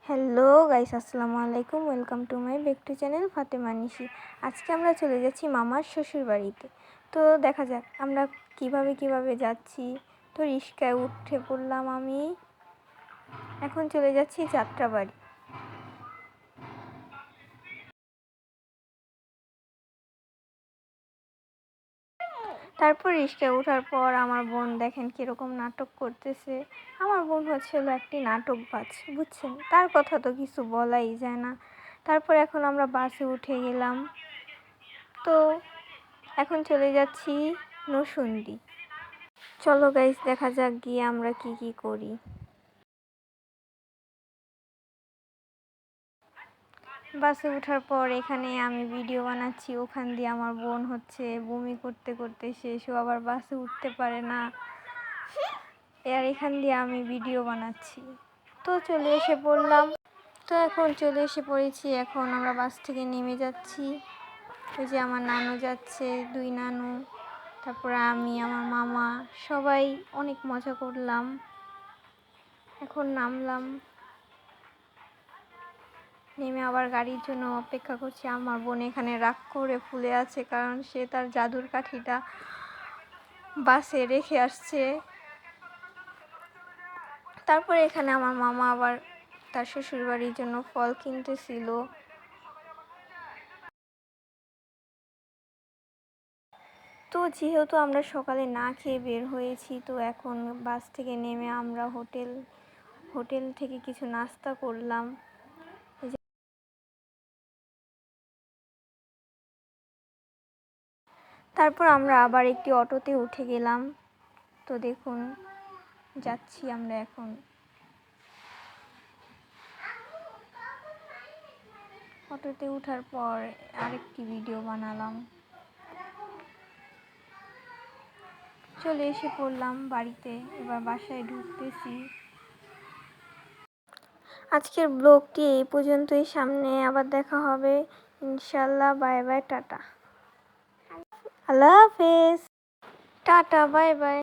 Hello guys, আসসালামু আলাইকুম। Welcome to my back to channel Fatema Nishi. আজকে আমরা চলে যাচ্ছি মামার শ্বশুর বাড়িতে। তো দেখা যাক আমরা কিভাবে যাচ্ছি। তো রিস্কায় উঠে পড়লাম আমি। এখন চলে যাচ্ছি যাত্রাবাড়ি। তারপর রিস্কায় ওঠার পর আমার বোন দেখেন কীরকম নাটক করতেছে। আমার বোন হলো একটি নাটকবাজ, বুঝছেন? তার কথা তো কিছু বলাই যায় না। তারপর এখন আমরা বাসে উঠে গেলাম। তো এখন চলে যাচ্ছি নরসিংদী। চলো গাইস, দেখা যাক গিয়ে আমরা কি করি। বাসে ওঠার পর এখানে আমি ভিডিও বানাচ্ছি, ওখান দিয়ে আমার বোন বমি করতে করতে শেষও আবার বাসে উঠতে পারে না। আর এখান দিয়ে আমি ভিডিও বানাচ্ছি। তো চলে এসে পড়লাম। তো এখন চলে এসে পড়েছি। এখন আমরা বাস থেকে নেমে যাচ্ছি। ওই যে আমার নানু যাচ্ছে, দুই নানু, তারপরে আমি, আমার মামা, সবাই অনেক মজা করলাম। এখন নামলাম, নেমে আবার গাড়ির জন্য অপেক্ষা করছি। আমার বোন এখানে রাগ করে ফুলে আছে, কারণ সে তার জাদুর কাঠিটা বাসে রেখে আসছে। তারপরে এখানে আমার মামা আবার তার শ্বশুরবাড়ির জন্য ফল কিনতেছিল। তো যেহেতু আমরা সকালে না খেয়ে বের হয়েছি, তো এখন বাস থেকে নেমে আমরা হোটেল থেকে কিছু নাস্তা করলাম। তারপর আমরা আবার একটি অটোতে উঠে গেলাম। তো দেখুন যাচ্ছি আমরা এখন। অটোতে ওঠার পর আরেকটি ভিডিও বানালাম। চলে এসে পড়লাম বাড়িতে, এবার বাসায় ঢুকতেছি। আজকের ব্লগটি এই পর্যন্তই। সামনে আবার দেখা হবে ইনশাল্লাহ। বাই বাই, টাটা, আল্লাহ হাফেজ, টাটা, বাই বাই।